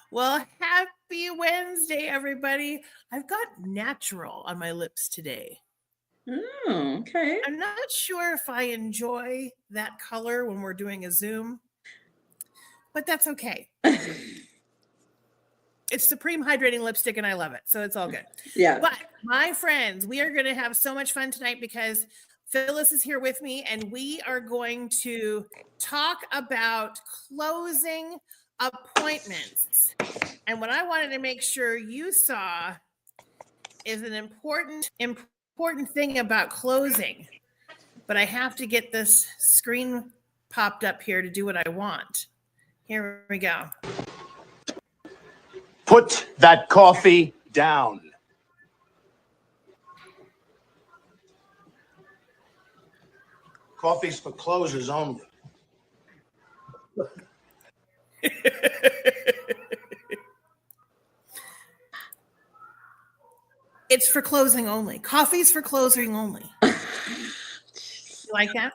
Well, happy Wednesday, everybody. I've got natural on my lips today. Oh, okay. I'm not sure if I enjoy that color when we're doing a Zoom, but that's okay. It's Supreme Hydrating Lipstick and I love it, so it's all good. Yeah. But my friends, we are going to have so much fun tonight because Phyllis is here with me and we are going to talk about closing appointments. And what I wanted to make sure you saw is an important thing about closing. But I have to get this screen popped up here to do what I want. Here we go. Put that coffee down. Coffee's for closers only. It's for closing only. Coffee's for closing only. You like that?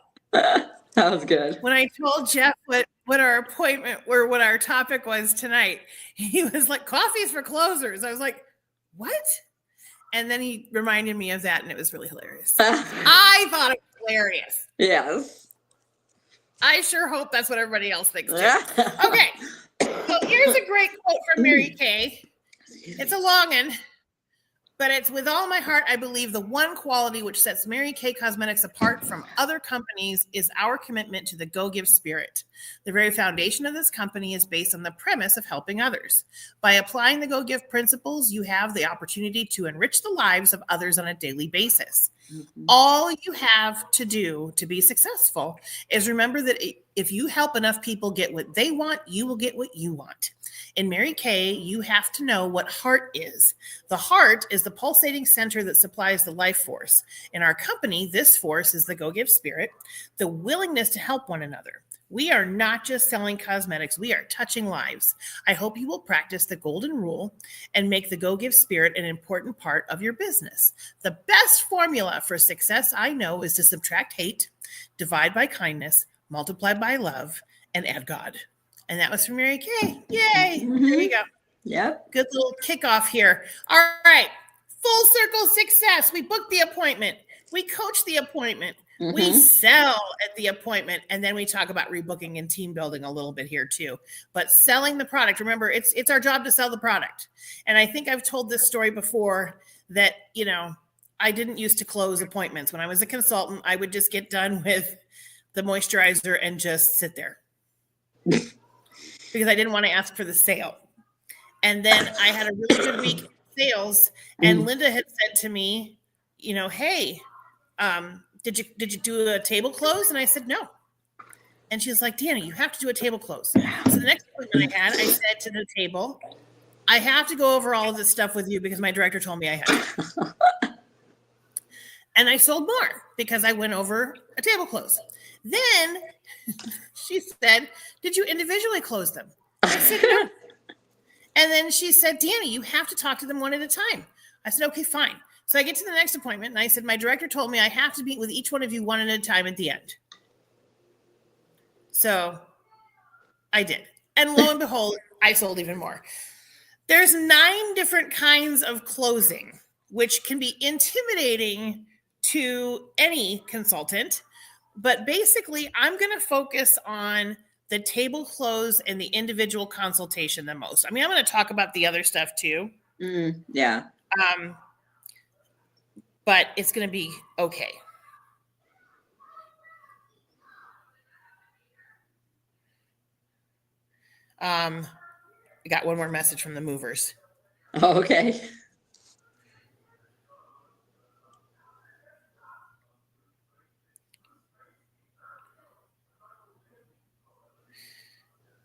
That was good. When I told Jeff what our appointment or what our topic was tonight, he was like, coffee's for closers. I was like, what? And then he reminded me of that, and it was really hilarious. I thought it was hilarious. Yes. I sure hope that's what everybody else thinks too. Okay. So here's a great quote from Mary Kay. It's a long one, but it's with all my heart, I believe the one quality which sets Mary Kay Cosmetics apart from other companies is our commitment to the Go Give spirit. The very foundation of this company is based on the premise of helping others. By applying the Go Give principles, you have the opportunity to enrich the lives of others on a daily basis. Mm-hmm. All you have to do to be successful is remember that if you help enough people get what they want, you will get what you want. In Mary Kay, you have to know what heart is. The heart is the pulsating center that supplies the life force. In our company, this force is the Go Give spirit, the willingness to help one another. We are not just selling cosmetics, we are touching lives. I hope you will practice the golden rule and make the Go Give spirit an important part of your business. The best formula for success I know is to subtract hate, divide by kindness, multiply by love, and add God. And that was from Mary Kay. Yay! Mm-hmm. There you go. Yep. Good little kickoff here. All right. Full circle success. We booked the appointment. We coach the appointment. Mm-hmm. We sell at the appointment. And then we talk about rebooking and team building a little bit here too. But selling the product, remember, it's our job to sell the product. And I think I've told this story before that, I didn't used to close appointments. When I was a consultant, I would just get done with the moisturizer and just sit there. Because I didn't want to ask for the sale. And then I had a really good week of sales. And Linda had said to me, hey, did you do a table close? And I said, no. And she was like, Deanna, you have to do a table close. So the next appointment I had, I said to the table, I have to go over all of this stuff with you because my director told me I had to. And I sold more because I went over a table close. Then she said, did you individually close them? I said, no. And then she said, Deanna, you have to talk to them one at a time. I said, okay, fine. So I get to the next appointment and I said, my director told me I have to meet with each one of you one at a time at the end. So I did. And lo and behold, I sold even more. There's 9 different kinds of closing, which can be intimidating to any consultant. But basically, I'm going to focus on the table close and the individual consultation the most. I mean, I'm going to talk about the other stuff too. Yeah. But it's going to be okay. I got one more message from the movers. Oh, okay.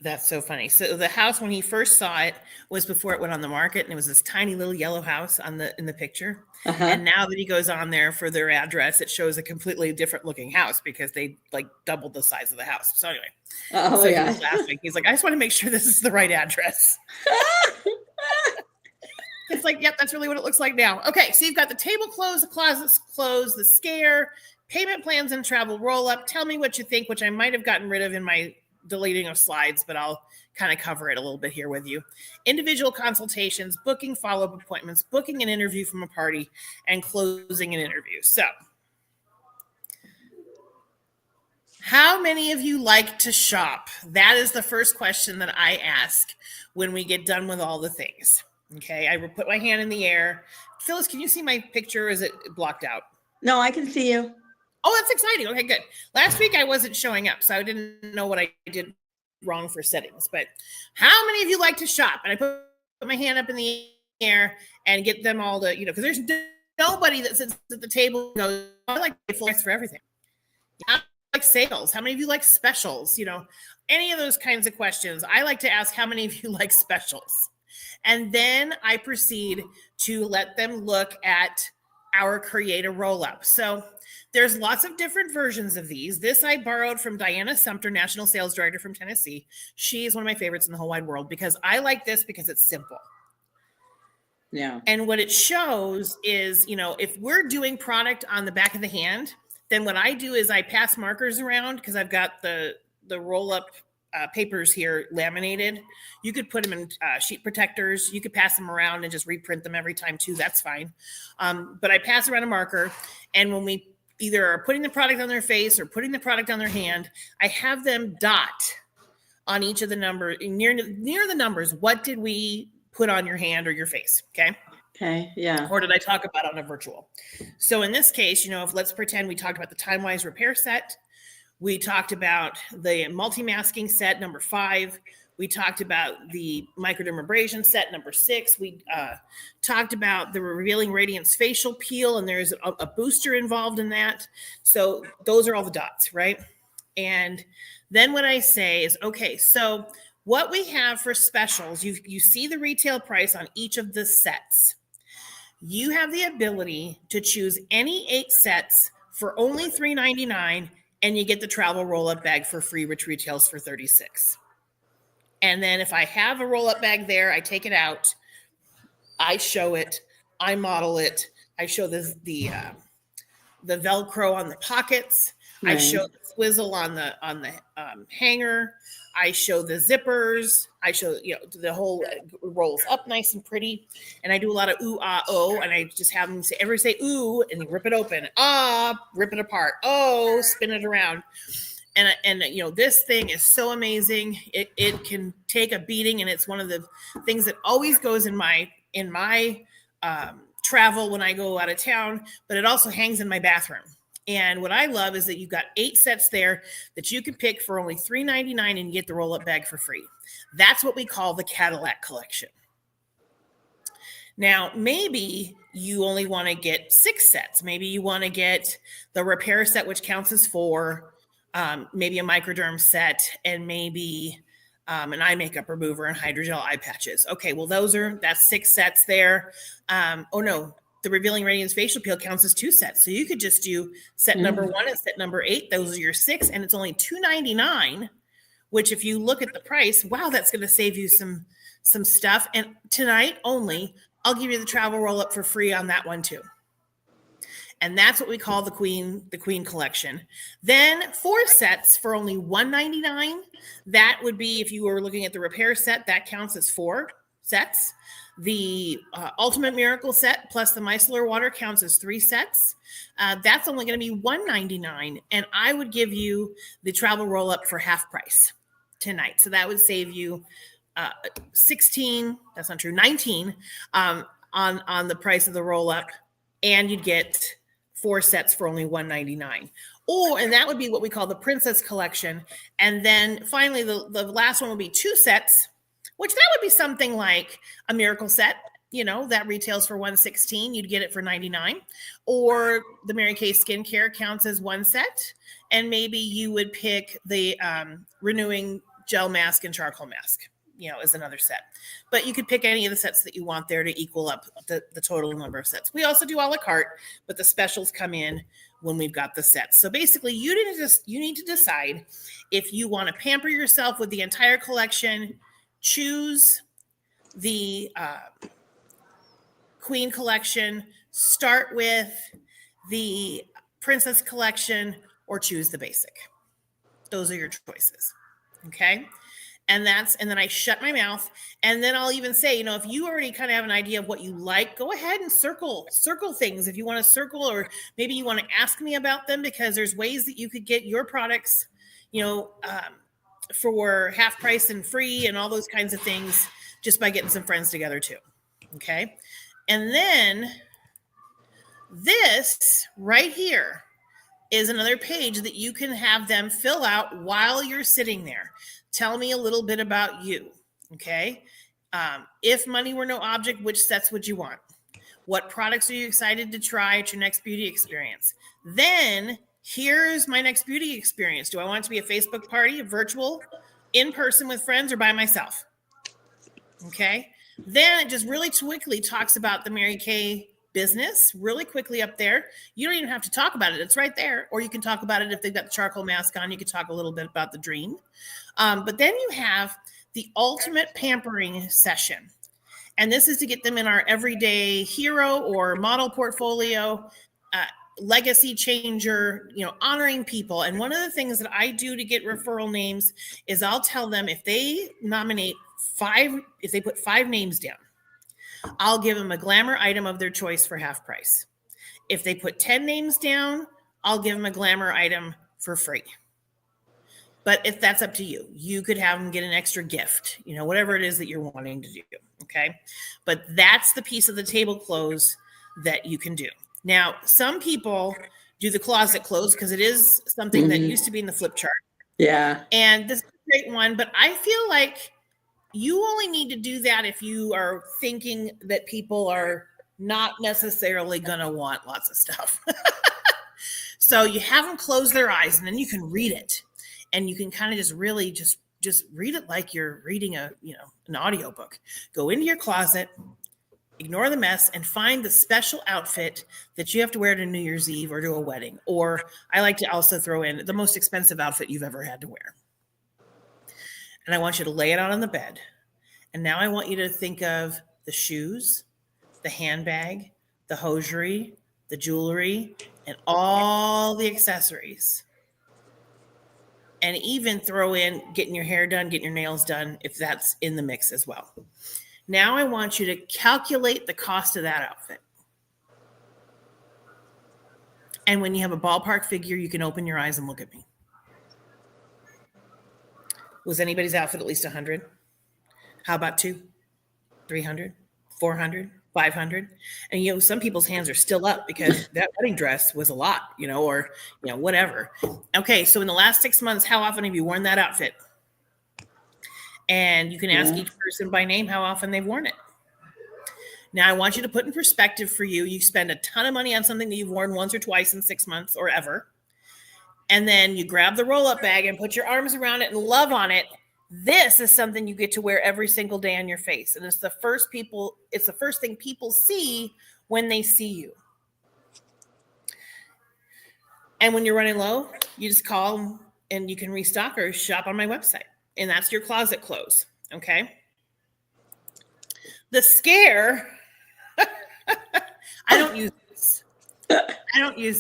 That's so funny. So the house, when he first saw it, was before it went on the market, and it was this tiny little yellow house in the picture. Uh-huh. And now that he goes on there for their address, it shows a completely different looking house because they like doubled the size of the house. So anyway, he was laughing. He's like, I just want to make sure this is the right address. It's like, yep, that's really what it looks like now. Okay, so you've got the table closed, the closets closed, the scare, payment plans and travel roll up. Tell me what you think, which I might have gotten rid of in my deleting of slides, but I'll kind of cover it a little bit here with you. Individual consultations, booking follow-up appointments, booking an interview from a party, and closing an interview. So how many of you like to shop? That is the first question that I ask when we get done with all the things. Okay, I will put my hand in the air. Phyllis, can you see my picture? Or is it blocked out? No, I can see you. Oh, that's exciting. Okay, good. Last week I wasn't showing up, so I didn't know what I did wrong for settings. But how many of you like to shop? And I put my hand up in the air and get them all to, because there's nobody that sits at the table and goes, I like full price for everything. I like sales. How many of you like specials? Any of those kinds of questions. I like to ask how many of you like specials. And then I proceed to let them look at our Create a Roll-Up. So there's lots of different versions of these. This I borrowed from Diana Sumter, National Sales Director from Tennessee. She is one of my favorites in the whole wide world because I like this because it's simple. Yeah. And what it shows is, if we're doing product on the back of the hand, then what I do is I pass markers around because I've got the roll-up papers here laminated. You could put them in sheet protectors. You could pass them around and just reprint them every time too. That's fine. But I pass around a marker, and when we either are putting the product on their face or putting the product on their hand, I have them dot on each of the numbers near the numbers. What did we put on your hand or your face? Okay. Yeah. Or did I talk about on a virtual? So in this case, if let's pretend we talked about the TimeWise repair set. We talked about the multi-masking set, number 5. We talked about the microdermabrasion set, number 6. We talked about the Revealing Radiance facial peel, and there's a booster involved in that. So those are all the dots, right? And then what I say is, okay, so what we have for specials, you see the retail price on each of the sets. You have the ability to choose any 8 sets for only $3.99, and you get the travel roll-up bag for free, which retails for $36. And then if I have a roll-up bag there, I take it out, I show it, I model it, I show the Velcro on the pockets, I show the swizzle on the hanger, I show the zippers, I show the whole rolls up nice and pretty, and I do a lot of ooh ah oh, and I just have them say ooh, and you rip it open, rip it apart, oh, spin it around, and this thing is so amazing. It can take a beating, and it's one of the things that always goes in my travel when I go out of town, but it also hangs in my bathroom. And what I love is that you've got 8 sets there that you can pick for only $3.99 and you get the roll-up bag for free. That's what we call the Cadillac collection. Now, maybe you only want to get 6 sets. Maybe you want to get the repair set, which counts as 4, maybe a microderm set, and maybe an eye makeup remover and hydrogel eye patches. Okay, well, that's 6 sets there. The Revealing Radiance facial peel counts as 2 sets. So you could just do set number 1 and set number 8. Those are your 6, and it's only $2.99, which if you look at the price, wow, that's going to save you some stuff. And tonight only, I'll give you the travel roll-up for free on that one too. And that's what we call the Queen collection. Then 4 sets for only $1.99. That would be, if you were looking at the repair set, that counts as 4 sets. The Ultimate Miracle set plus the micellar water counts as 3 sets. That's only going to be $1.99. And I would give you the travel roll-up for half price tonight. So that would save you 16, that's not true, 19 on the price of the roll-up. And you'd get 4 sets for only $1.99. And that would be what we call the Princess Collection. And then finally, the last one would be 2 sets, which that would be something like a Miracle set, that retails for $116. You'd get it for $99. Or the Mary Kay Skincare counts as 1 set. And maybe you would pick the Renewing Gel Mask and Charcoal Mask, as another set. But you could pick any of the sets that you want there to equal up the total number of sets. We also do a la carte, but the specials come in when we've got the sets. So basically, you need to decide if you want to pamper yourself with the entire collection. Choose the Queen collection, start with the Princess collection, or choose the basic. Those are your choices. Okay. And then I shut my mouth. And then I'll even say, if you already kind of have an idea of what you like, go ahead and circle things. If you want to circle, or maybe you want to ask me about them, because there's ways that you could get your products, for half price and free and all those kinds of things, just by getting some friends together too. Okay. And then this right here is another page that you can have them fill out while you're sitting there. Tell me a little bit about you. Okay. If money were no object, which sets would you want? What products are you excited to try at your next beauty experience? Then here's my next beauty experience. Do I want it to be a Facebook party, a virtual, in person with friends, or by myself? Okay. Then it just really quickly talks about the Mary Kay business really quickly up there. You don't even have to talk about it. It's right there. Or you can talk about it if they've got the charcoal mask on. You can talk a little bit about the dream. But then you have the ultimate pampering session. And this is to get them in our everyday hero or model portfolio, legacy changer, honoring people. And one of the things that I do to get referral names is I'll tell them if they put 5 names down, I'll give them a glamour item of their choice for half price. If they put 10 names down, I'll give them a glamour item for free. But if that's up to you, you could have them get an extra gift, whatever it is that you're wanting to do. Okay. But that's the piece of the table close that you can do. Now, some people do the closet close because it is something that used to be in the flip chart. Yeah. And this is a great one, but I feel like you only need to do that if you are thinking that people are not necessarily going to want lots of stuff. So you have them close their eyes, and then you can read it, and you can kind of just really just read it like you're reading an audiobook. Go into your closet, ignore the mess, and find the special outfit that you have to wear to New Year's Eve or to a wedding. Or I like to also throw in the most expensive outfit you've ever had to wear. And I want you to lay it out on the bed. And now I want you to think of the shoes, the handbag, the hosiery, the jewelry, and all the accessories. And even throw in getting your hair done, getting your nails done, if that's in the mix as well. Now I want you to calculate the cost of that outfit. And when you have a ballpark figure, you can open your eyes and look at me. Was anybody's outfit at least 100? How about 200, 300, 400, 500? And some people's hands are still up because that wedding dress was a lot, or whatever. Okay, so in the last 6 months, how often have you worn that outfit? And you can ask each person by name how often they've worn it. Now I want you to put in perspective for you. You spend a ton of money on something that you've worn once or twice in 6 months or ever. And then you grab the roll-up bag and put your arms around it and love on it. This is something you get to wear every single day on your face. And it's the first thing people see when they see you. And when you're running low, you just call them and you can restock or shop on my website. And that's your closet close. Okay. The scare, I don't use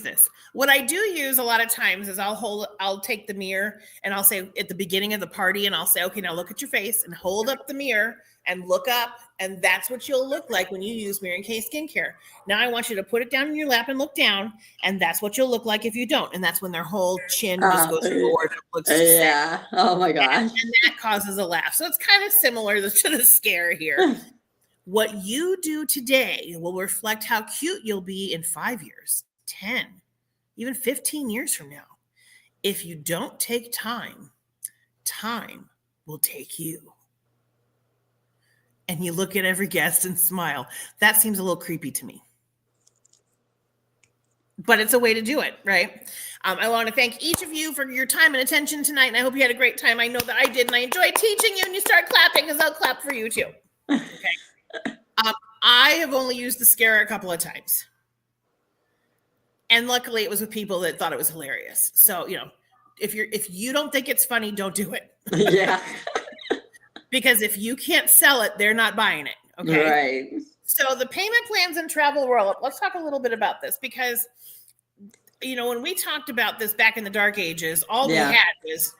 this. What I do use a lot of times is I'll take the mirror and I'll say at the beginning of the party, and I'll say, okay, now look at your face and hold up the mirror and look up. And that's what you'll look like when you use Mary Kay skincare. Now I want you to put it down in your lap and look down. And that's what you'll look like if you don't. And that's when their whole chin just goes forward. And looks yeah. Oh my gosh. And that causes a laugh. So it's kind of similar to the scare here. What you do today will reflect how cute you'll be in 5 years, 10, even 15 years from now. If you don't take time, time will take you. And you look at every guest and smile. That seems a little creepy to me. But it's a way to do it, right? I want to thank each of you for your time and attention tonight. And I hope you had a great time. I know that I did. And I enjoyed teaching you. And you start clapping because I'll clap for you too. Okay. I have only used the scare a couple of times. And luckily it was with people that thought it was hilarious. So, if you don't think it's funny, don't do it. Yeah. Because if you can't sell it, they're not buying it. Okay. Right. So the payment plans and travel roll-up, let's talk a little bit about this because, when we talked about this back in the dark ages, all we had was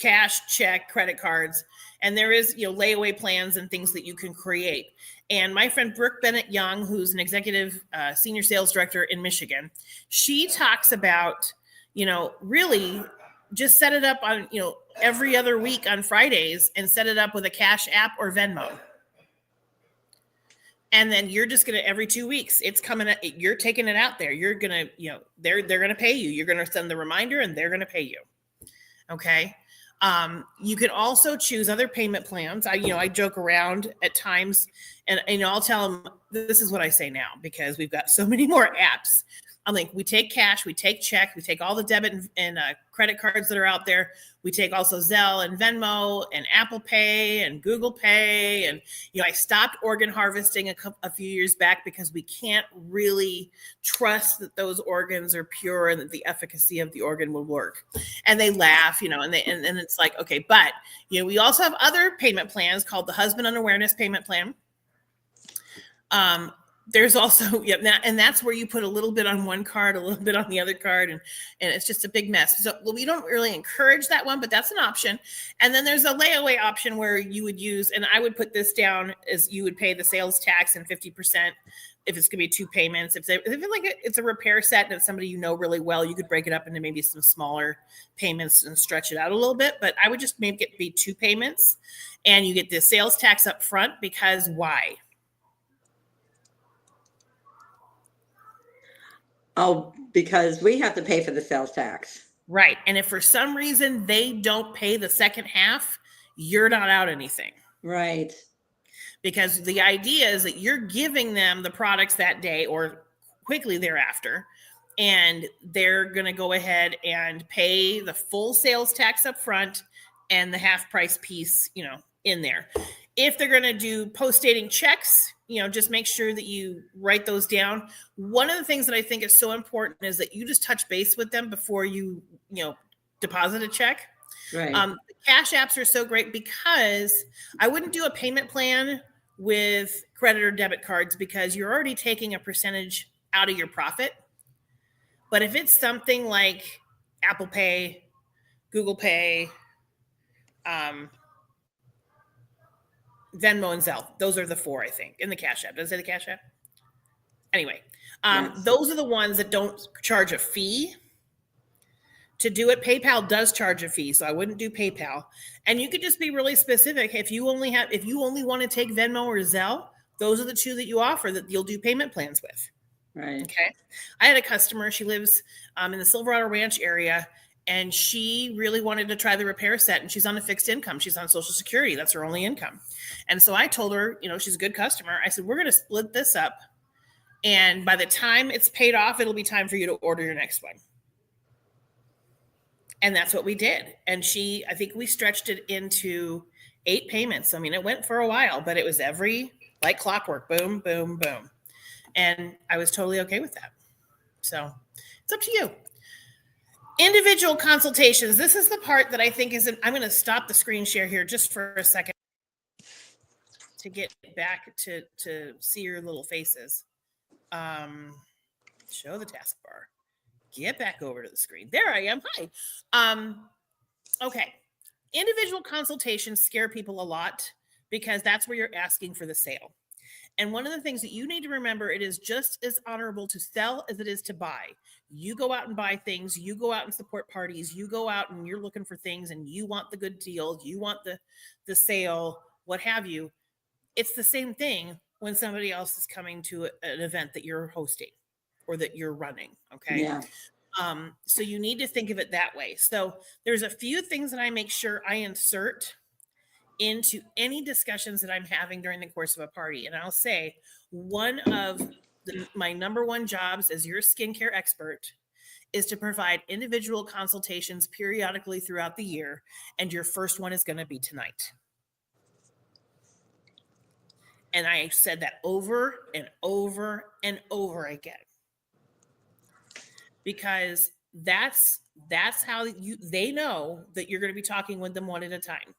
cash, check, credit cards, and there is, layaway plans and things that you can create. And my friend Brooke Bennett Young, who's an executive senior sales director in Michigan, she talks about, really just set it up on, every other week on Fridays and set it up with a Cash App or Venmo. And then you're just going to, every 2 weeks, it's coming, you're taking it out there. You're going to, they're going to pay you. You're going to send the reminder and they're going to pay you. Okay. You can also choose other payment plans. I joke around at times and I'll tell them, this is what I say now, because we've got so many more apps. I'm like, we take cash, we take check, we take all the debit and credit cards that are out there. We take also Zelle and Venmo and Apple Pay and Google Pay. And, I stopped organ harvesting a few years back because we can't really trust that those organs are pure and that the efficacy of the organ will work. And they laugh, and it's like, okay, but, we also have other payment plans called the Husband Unawareness Payment Plan. There's also, and that's where you put a little bit on one card, a little bit on the other card, and it's just a big mess. So we don't really encourage that one, but that's an option. And then there's a layaway option where you would use, and I would put this down as you would pay the sales tax and 50% if it's going to be 2 payments. If it's a repair set and it's somebody really well, you could break it up into maybe some smaller payments and stretch it out a little bit. But I would just maybe get 2 payments, and you get the sales tax up front because why? Oh, because we have to pay for the sales tax. Right. And if for some reason they don't pay the second half, you're not out anything. Right. Because the idea is that you're giving them the products that day or quickly thereafter, and they're going to go ahead and pay the full sales tax up front and the half price piece, in there. If they're going to do post-dating checks, just make sure that you write those down. One of the things that I think is so important is that you just touch base with them before you, deposit a check. Right. Cash apps are so great because I wouldn't do a payment plan with credit or debit cards because you're already taking a percentage out of your profit. But if it's something like Apple Pay, Google Pay, Venmo and Zelle. Those are the 4, I think, in the Cash App. Does it say the Cash App? Anyway, yes. Those are the ones that don't charge a fee to do it. PayPal does charge a fee, so I wouldn't do PayPal. And you could just be really specific. If you only want to take Venmo or Zelle, those are the 2 that you offer that you'll do payment plans with. Right. Okay. I had a customer. She lives in the Silverado Ranch area. And she really wanted to try the repair set, and she's on a fixed income. She's on Social Security. That's her only income. And so I told her, she's a good customer. I said, we're going to split this up. And by the time it's paid off, it'll be time for you to order your next one. And that's what we did. And I think we stretched it into 8 payments. I mean, it went for a while, but it was like clockwork, boom, boom, boom. And I was totally okay with that. So it's up to you. Individual consultations. This is the part that I think I'm going to stop the screen share here just for a second to get back to see your little faces. Show the taskbar. Get back over to the screen. There I am. Hi. Okay. Individual consultations scare people a lot because that's where you're asking for the sale. And one of the things that you need to remember, it is just as honorable to sell as it is to buy. You go out and buy things. You go out and support parties. You go out and you're looking for things and you want the good deal. You want the sale, what have you. It's the same thing when somebody else is coming to an event that you're hosting or that you're running. Okay. Yeah. So you need to think of it that way. So there's a few things that I make sure I insert into any discussions that I'm having during the course of a party. And I'll say one of my number one jobs as your skincare expert is to provide individual consultations periodically throughout the year. And your first one is going to be tonight. And I said that over and over and over again, because that's how they know that you're going to be talking with them one at a time.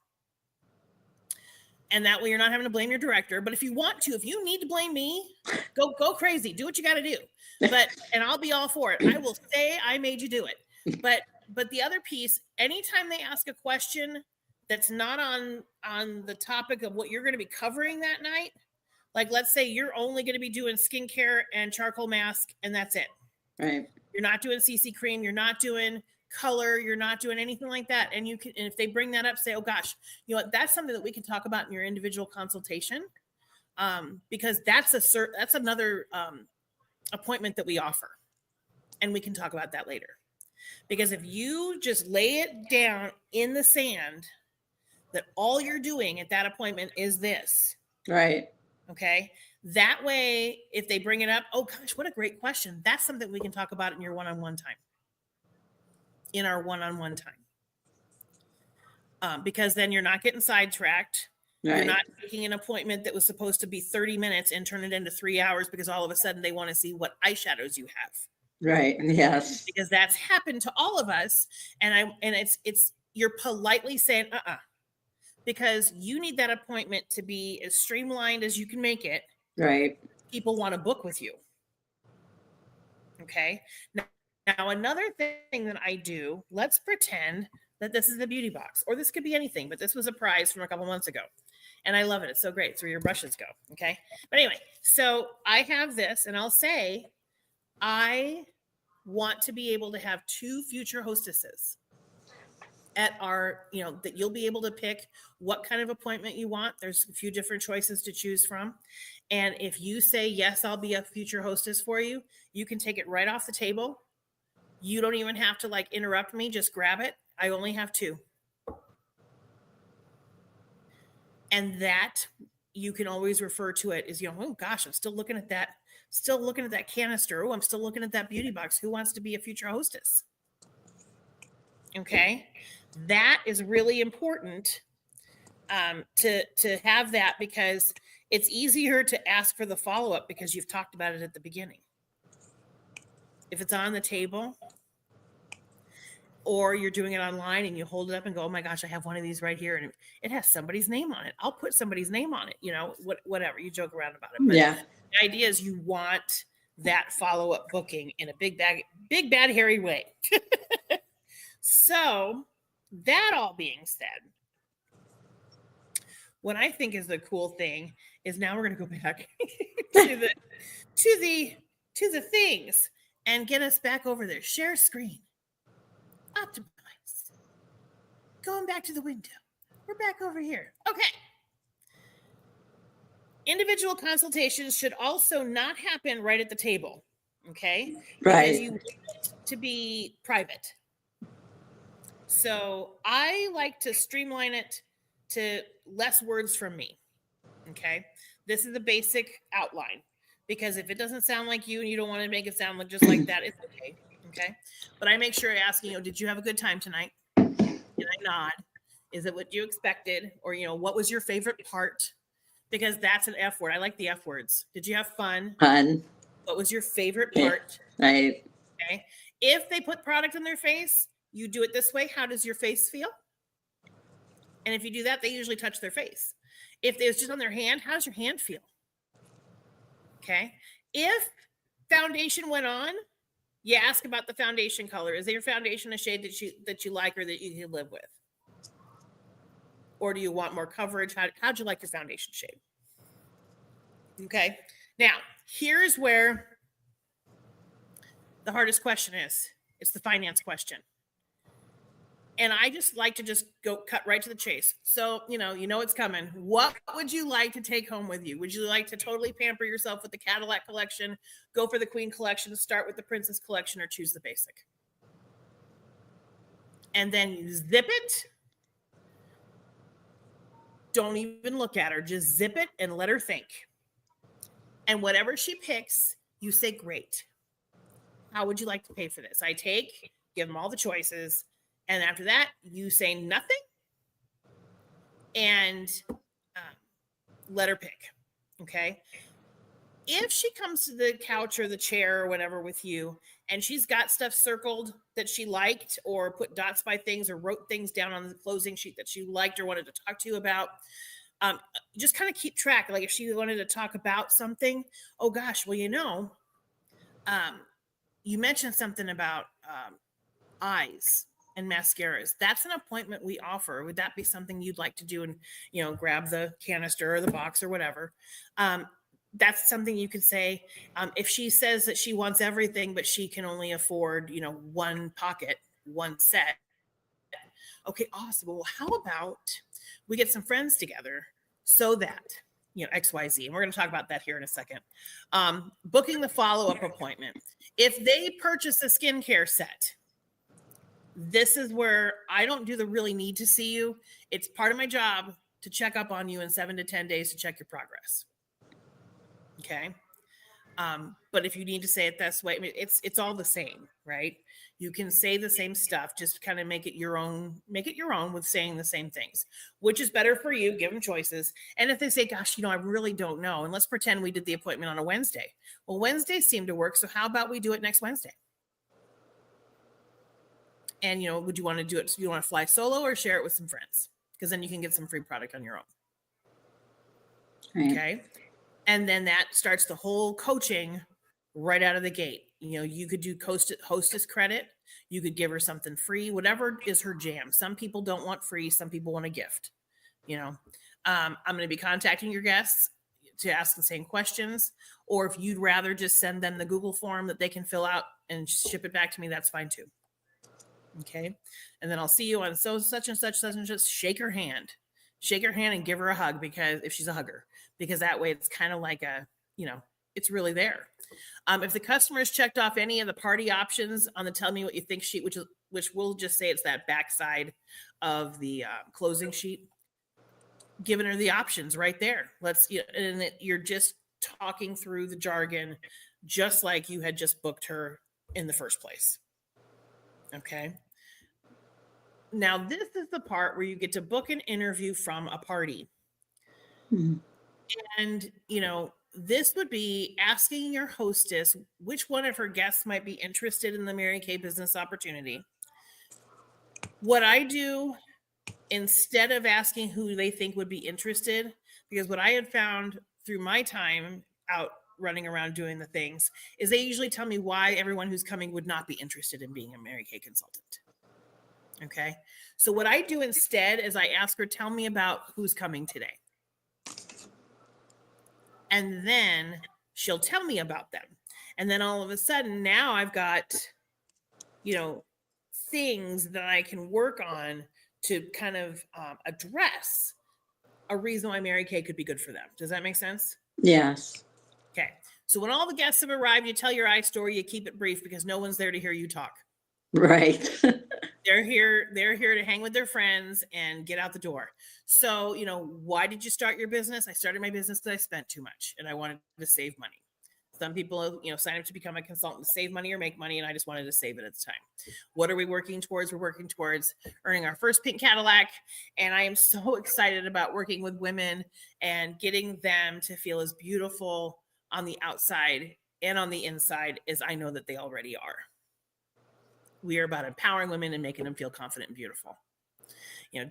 And that way you're not having to blame your director. But if you want to, if you need to blame me, go crazy. Do what you got to do. And I'll be all for it. I will say I made you do it. But but the other piece, anytime they ask a question that's not on the topic of what you're going to be covering that night, like let's say you're only going to be doing skincare and charcoal mask and that's it. Right. You're not doing CC cream, you're not doing color, you're not doing anything like that. And you can, and if they bring that up, say, oh gosh, you know what, that's something that we can talk about in your individual consultation. Because that's another appointment that we offer. And we can talk about that later. Because if you just lay it down in the sand that all you're doing at that appointment is this. Right. Okay. That way, if they bring it up, oh gosh, what a great question. That's something we can talk about in your one-on-one time. In our one-on-one time. Because then you're not getting sidetracked. Right. You're not taking an appointment that was supposed to be 30 minutes and turn it into 3 hours because all of a sudden they want to see what eyeshadows you have. Right. Yes. Because that's happened to all of us. And it's you're politely saying, because you need that appointment to be as streamlined as you can make it. Right. People want to book with you. Okay. Now another thing that I do, let's pretend that this is the beauty box, or this could be anything, but this was a prize from a couple months ago. And I love it. It's so great. It's where your brushes go. Okay. But anyway, so I have this and I'll say, I want to be able to have 2 future hostesses at our, that you'll be able to pick what kind of appointment you want. There's a few different choices to choose from. And if you say, yes, I'll be a future hostess for you, you can take it right off the table. You don't even have to interrupt me. Just grab it. I only have 2. And that you can always refer to it as, oh gosh, I'm still looking at that canister. Oh, I'm still looking at that beauty box. Who wants to be a future hostess? Okay. That is really important to have that, because it's easier to ask for the follow-up because you've talked about it at the beginning. If it's on the table, or you're doing it online and you hold it up and go, oh my gosh, I have one of these right here. And it has somebody's name on it. I'll put somebody's name on it, whatever, you joke around about it. But yeah. The idea is you want that follow-up booking in a big bad, hairy way. So that all being said, what I think is the cool thing is now we're going to go back to the things and get us back over there. Share screen. Optimize. Going back to the window. We're back over here. Okay. Individual consultations should also not happen right at the table. Okay. Right. Because you want it to be private. So I like to streamline it to less words from me. Okay. This is the basic outline, because if it doesn't sound like you and you don't want to make it sound just like that, it's okay. Okay. But I make sure I ask, did you have a good time tonight? And I nod. Is it what you expected? Or, what was your favorite part? Because that's an F word. I like the F words. Did you have fun? Fun. What was your favorite part? Right. Okay. If they put product on their face, you do it this way. How does your face feel? And if you do that, they usually touch their face. If it's just on their hand, how does your hand feel? Okay. If foundation went on, you ask about the foundation color. Is your foundation a shade that you like or that you can live with? Or do you want more coverage? How'd you like your foundation shade? Okay. Now, here's where the hardest question is. It's the finance question. And I just like to go cut right to the chase. So, you know it's coming. What would you like to take home with you? Would you like to totally pamper yourself with the Cadillac collection, go for the Queen collection, start with the Princess collection, or choose the basic? And then you zip it. Don't even look at her. Just zip it and let her think. And whatever she picks, you say, great. How would you like to pay for this? Give them all the choices. And after that, you say nothing and let her pick. Okay. If she comes to the couch or the chair or whatever with you, and she's got stuff circled that she liked, or put dots by things, or wrote things down on the closing sheet that she liked or wanted to talk to you about, just kind of keep track. Like if she wanted to talk about something, oh gosh, well, you mentioned something about eyes. and mascaras. That's an appointment we offer. Would that be something you'd like to do and, grab the canister or the box or whatever? That's something you could say. If she says that she wants everything, but she can only afford, one pocket, one set. Okay, awesome. Well, how about we get some friends together so that, XYZ, and we're going to talk about that here in a second. Booking the follow-up appointment. If they purchase a skincare set, this is where I don't do the really need to see you. It's part of my job to check up on you in 7 to 10 days to check your progress. Okay. But if you need to say it this way, I mean, it's all the same, right? You can say the same stuff, just kind of make it your own with saying the same things, which is better for you. Give them choices. And if they say, gosh, I really don't know. And let's pretend we did the appointment on a Wednesday. Well, Wednesdays seem to work. So how about we do it next Wednesday? And, would you want to do it? You want to fly solo or share it with some friends? Because then you can get some free product on your own. Right. Okay. And then that starts the whole coaching right out of the gate. You could do hostess credit. You could give her something free, whatever is her jam. Some people don't want free. Some people want a gift. I'm going to be contacting your guests to ask the same questions. Or if you'd rather just send them the Google form that they can fill out and ship it back to me, that's fine too. Okay. And then I'll see you on such and such, just shake her hand and give her a hug, because if she's a hugger, because that way it's kind of like it's really there. If the customer has checked off any of the party options on the tell me what you think sheet, which we'll just say it's that backside of the closing sheet, giving her the options right there. You're just talking through the jargon, just like you had just booked her in the first place. Okay. Now, this is the part where you get to book an interview from a party. Mm-hmm. And, this would be asking your hostess which one of her guests might be interested in the Mary Kay business opportunity. What I do, instead of asking who they think would be interested, because what I had found through my time out running around doing the things, is they usually tell me why everyone who's coming would not be interested in being a Mary Kay consultant. Okay. So what I do instead is I ask her, tell me about who's coming today. And then she'll tell me about them. And then all of a sudden now I've got, things that I can work on to kind of address a reason why Mary Kay could be good for them. Does that make sense? Yes. Okay. So when all the guests have arrived, you tell your story, you keep it brief because no one's there to hear you talk. Right. They're here to hang with their friends and get out the door. So, why did you start your business? I started my business because I spent too much and I wanted to save money. Some people, sign up to become a consultant to save money or make money, and I just wanted to save it at the time. What are we working towards? We're working towards earning our first pink Cadillac, and I am so excited about working with women and getting them to feel as beautiful on the outside and on the inside as I know that they already are. We are about empowering women and making them feel confident and beautiful.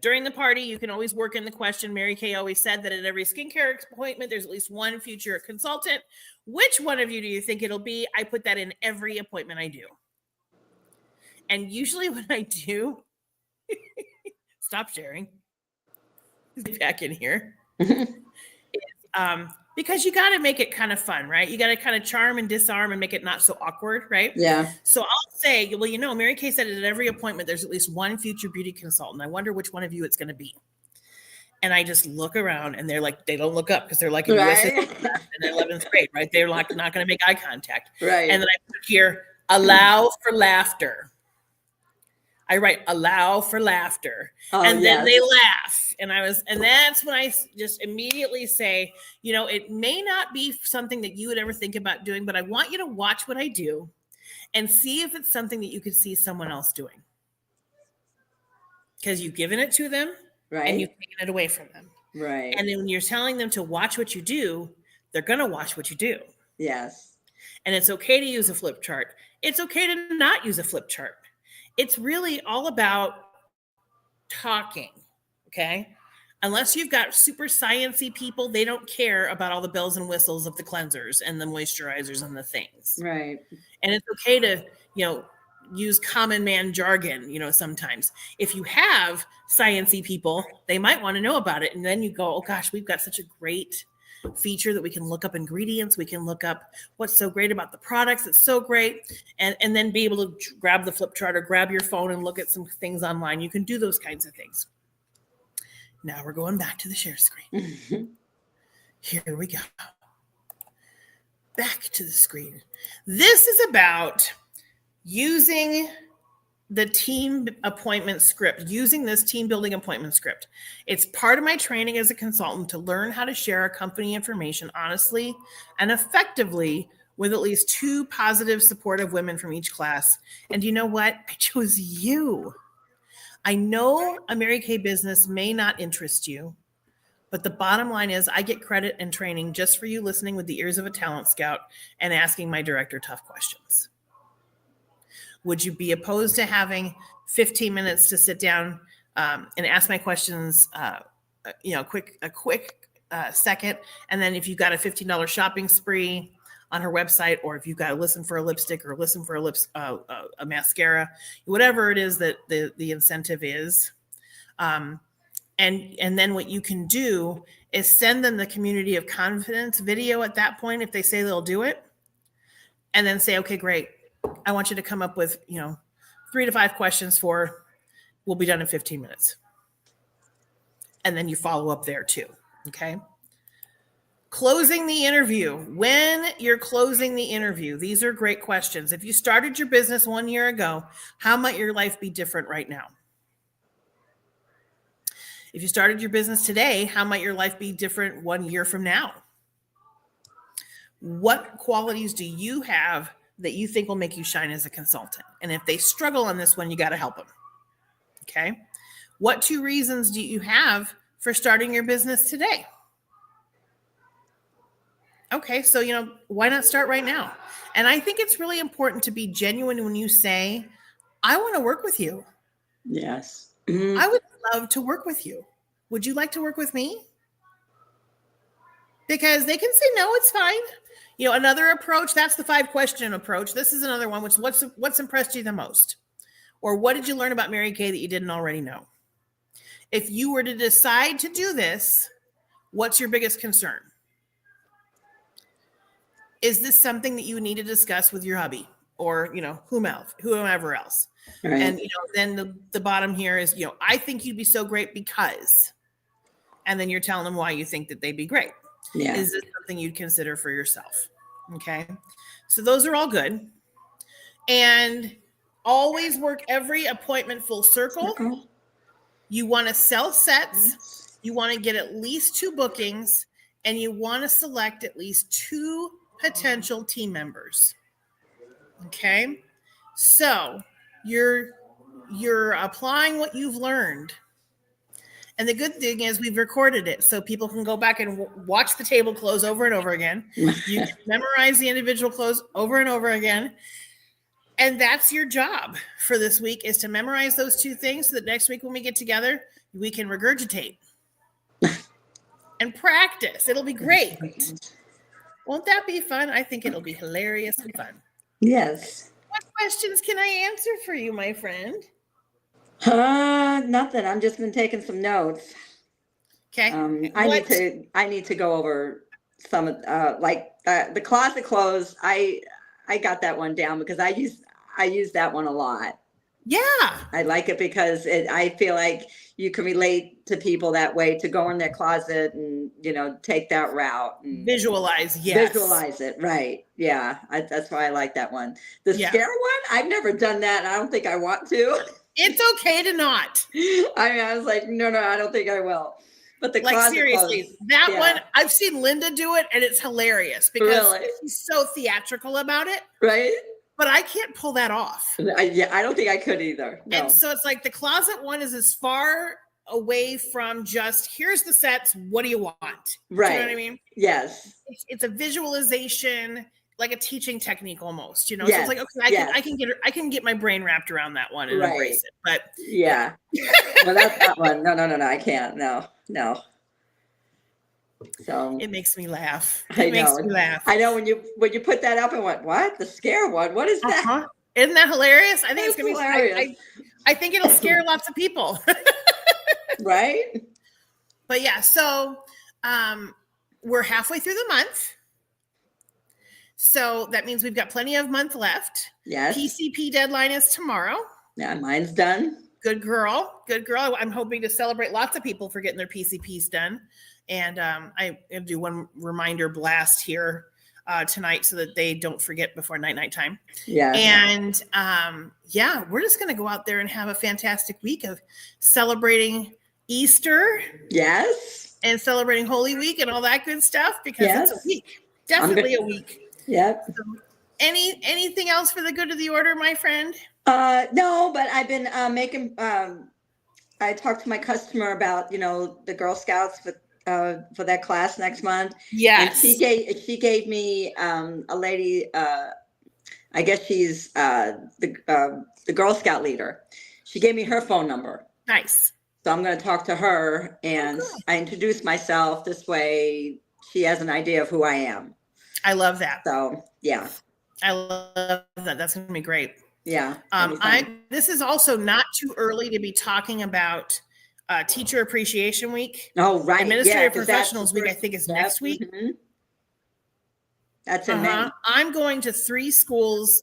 During the party, you can always work in the question. Mary Kay always said that at every skincare appointment, there's at least one future consultant. Which one of you do you think it'll be? I put that in every appointment I do. And usually when I do, stop sharing. Back in here. Because you got to make it kind of fun, right? You got to kind of charm and disarm and make it not so awkward, right? Yeah. So I'll say, well, Mary Kay said at every appointment, there's at least one future beauty consultant. I wonder which one of you it's going to be. And I just look around and they're like, they don't look up because they're like in right. in 11th grade, right? They're like not going to make eye contact. Right. And then I put here, allow for laughter. I write allow for laughter. And then they laugh. And that's when I just immediately say, it may not be something that you would ever think about doing, but I want you to watch what I do and see if it's something that you could see someone else doing. Because you've given it to them, right? And you've taken it away from them. Right. And then when you're telling them to watch what you do, they're going to watch what you do. Yes. And it's okay to use a flip chart. It's okay to not use a flip chart. It's really all about talking, okay? Unless you've got super sciencey people, they don't care about all the bells and whistles of the cleansers and the moisturizers and the things. Right. And it's okay to, use common man jargon, sometimes. If you have sciencey people, they might want to know about it. And then you go, oh gosh, we've got such a great feature that we can look up ingredients. We can look up what's so great about the products. It's so great. And then be able to grab the flip chart or grab your phone and look at some things online. You can do those kinds of things. Now we're going back to the share screen. Here we go. Back to the screen. This is about using the team appointment script, using this team building appointment script. It's part of my training as a consultant to learn how to share our company information honestly and effectively with at least 2 positive, supportive women from each class. And you know what? I chose you. I know a Mary Kay business may not interest you, but the bottom line is I get credit and training just for you listening with the ears of a talent scout and asking my director tough questions. Would you be opposed to having 15 minutes to sit down and ask my questions, a quick second? And then if you got a $15 shopping spree on her website, or if you've got to listen for a lipstick or listen for a mascara, whatever it is that the incentive is. And then what you can do is send them the Community of Confidence video at that point, if they say they'll do it, and then say, okay, great. I want you to come up with, 3 to 5 questions we'll be done in 15 minutes. And then you follow up there too. Okay. Closing the interview. When you're closing the interview, these are great questions. If you started your business 1 year ago, how might your life be different right now? If you started your business today, how might your life be different 1 year from now? What qualities do you have that you think will make you shine as a consultant? And if they struggle on this one, you got to help them. Okay. What 2 reasons do you have for starting your business today? Okay. So, why not start right now? And I think it's really important to be genuine when you say, I want to work with you. Yes. I would love to work with you. Would you like to work with me? Because they can say, no, it's fine. Another approach, that's the 5-question approach. This is another one, which what's impressed you the most? Or what did you learn about Mary Kay that you didn't already know? If you were to decide to do this, what's your biggest concern? Is this something that you need to discuss with your hubby or, whomever else? Right. And, then the bottom here is, I think you'd be so great because, and then you're telling them why you think that they'd be great. Yeah. Is this something you'd consider for yourself? Okay. So those are all good. And always work every appointment full circle. Okay. You want to sell sets. Yes. You want to get at least 2 bookings, and you want to select at least 2 potential team members. Okay. So you're applying what you've learned. And the good thing is we've recorded it so people can go back and watch the table close over and over again. You can memorize the individual close over and over again. And that's your job for this week, is to memorize those 2 things so that next week when we get together, we can regurgitate and practice. It'll be great. Won't that be fun? I think it'll be hilarious and fun. Yes. What questions can I answer for you, my friend? Nothing. I've just been taking some notes. Okay. I need to go over some of the closet clothes. I got that one down because I use that one a lot. Yeah. I like it because I feel like you can relate to people that way, to go in their closet and, take that route. And visualize. Yes. Visualize it. Right. Yeah. That's why I like that one. The scare one, I've never done that. And I don't think I want to. It's okay to not. I was like, no, I don't think I will. But the closet seriously, clothes, that one, I've seen Linda do it, and it's hilarious because she's so theatrical about it. Right. But I can't pull that off. I don't think I could either. No. And so it's like the closet one is as far away from just, here's the sets, what do you want? Right. Do you know what I mean? Yes. It's a visualization, like a teaching technique almost, Yes. So it's like, okay, I can get my brain wrapped around that one and embrace it. But yeah. Well, that's that one. No, I can't. No. So it makes me laugh. I know when you put that up and went, what? The scare one? What is that? Isn't that hilarious? I think it's That's going to be hilarious. I think it'll scare lots of people. Right? But yeah, so we're halfway through the month. So that means we've got plenty of month left. Yes. PCP deadline is tomorrow. Yeah, mine's done. Good girl. Good girl. I'm hoping to celebrate lots of people for getting their PCPs done. And I'm going to do one reminder blast here tonight so that they don't forget before night time. Yeah. And yeah, we're just going to go out there and have a fantastic week of celebrating Easter. Yes. And celebrating Holy Week and all that good stuff because it's a week. Definitely a week. Yep. So anything else for the good of the order, my friend? No, but I've been making. I talked to my customer about the Girl Scouts for that class next month. Yes. And she gave me a lady. I guess she's the Girl Scout leader. She gave me her phone number. Nice. So I'm going to talk to her, and I introduce myself. This way, she has an idea of who I am. I love that. So yeah, I love that. That's going to be great. Yeah. This is also not too early to be talking about Teacher Appreciation Week. Oh, right. Administrative Professionals Week, I think, is next week. Mm-hmm. That's in May. I'm going to 3 schools.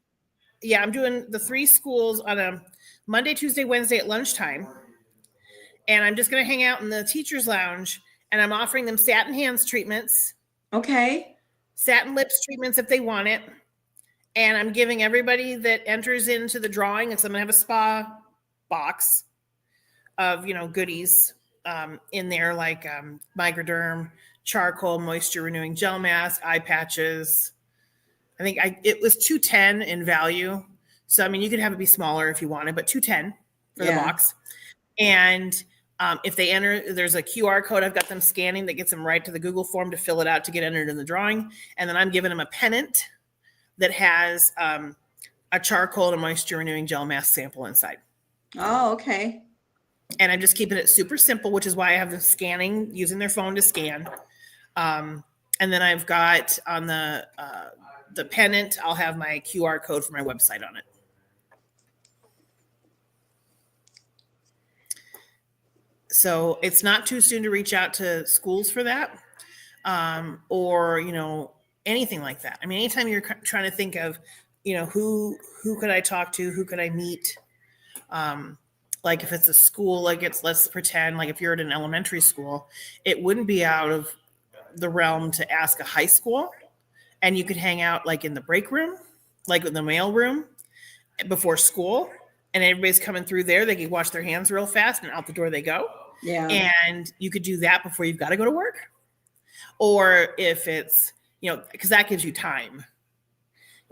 Yeah, I'm doing the 3 schools on a Monday, Tuesday, Wednesday at lunchtime. And I'm just going to hang out in the teacher's lounge, and I'm offering them satin hands treatments. Okay. Satin lips treatments if they want it. And I'm giving everybody that enters into the drawing, because I'm going to have a spa box of, goodies in there, like Microderm, charcoal, moisture renewing gel mask, eye patches. I think it was $210 in value. So, you could have it be smaller if you wanted, but $210 for the box. And if they enter, there's a QR code I've got them scanning that gets them right to the Google form to fill it out to get entered in the drawing. And then I'm giving them a pennant that has a charcoal and a moisture renewing gel mask sample inside. Oh, okay. And I'm just keeping it super simple, which is why I have them scanning, using their phone to scan. And then I've got on the pennant, I'll have my QR code for my website on it. So it's not too soon to reach out to schools for that, or, anything like that. Anytime you're trying to think of, who could I talk to? Who could I meet? Like if it's a school, let's pretend like if you're at an elementary school, it wouldn't be out of the realm to ask a high school, and you could hang out like in the break room, like in the mail room before school, and everybody's coming through there. They can wash their hands real fast and out the door they go. Yeah. And you could do that before you've got to go to work. Or if it's, because that gives you time.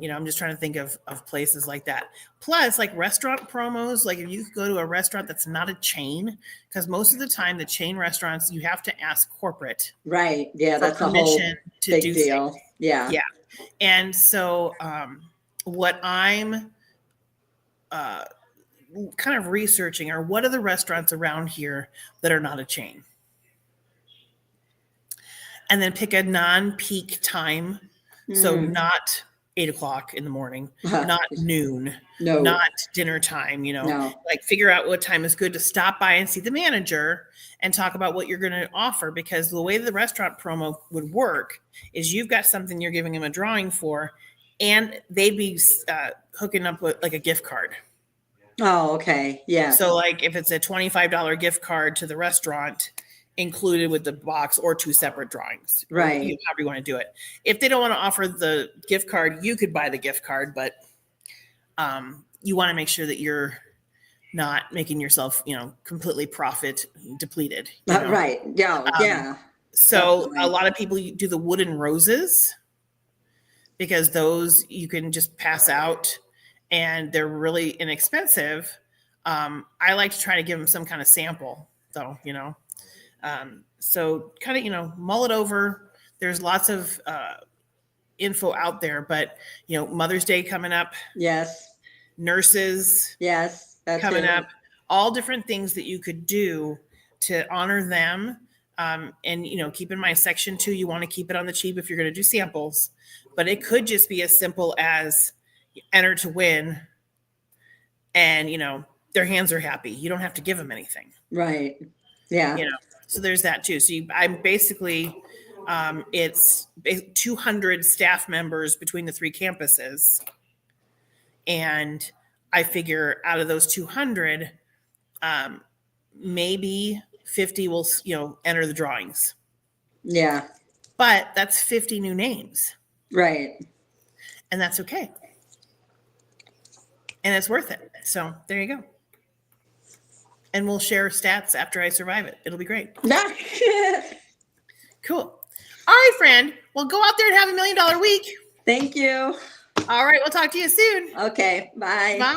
I'm just trying to think of places like that. Plus, like restaurant promos, like if you go to a restaurant that's not a chain, because most of the time the chain restaurants, you have to ask corporate. Right. Yeah, that's a whole big deal. Things. Yeah. Yeah. And so what I'm kind of researching are what are the restaurants around here that are not a chain, and then pick a non-peak time. So not 8:00 in the morning, not noon, not dinner time, like figure out what time is good to stop by and see the manager and talk about what you're going to offer. Because the way the restaurant promo would work is you've got something you're giving them a drawing for, and they'd be hooking up with like a gift card. Oh, okay. Yeah. So like if it's a $25 gift card to the restaurant included with the box, or 2 separate drawings, right? However you want to do it. If they don't want to offer the gift card, you could buy the gift card, but you want to make sure that you're not making yourself, completely profit depleted. Right. Yeah. Yeah. So definitely. A lot of people do the wooden roses because those you can just pass out and they're really inexpensive. I like to try to give them some kind of sample though, so kind of, mull it over. There's lots of info out there, but Mother's Day coming up. Yes. Nurses. Yes. That's coming up. All different things that you could do to honor them. And, keep in mind section 2, you want to keep it on the cheap if you're going to do samples, but it could just be as simple as enter to win and their hands are happy. You don't have to give them anything. Right. Yeah. So there's that too. So I'm basically, it's 200 staff members between the 3 campuses. And I figure out of those 200, maybe 50 will, enter the drawings. Yeah. But that's 50 new names. Right. And that's okay. And it's worth it. So there you go. And we'll share stats after I survive it. It'll be great. Cool. All right, friend. Well, go out there and have $1 million week. Thank you. All right. We'll talk to you soon. Okay. Bye. Bye.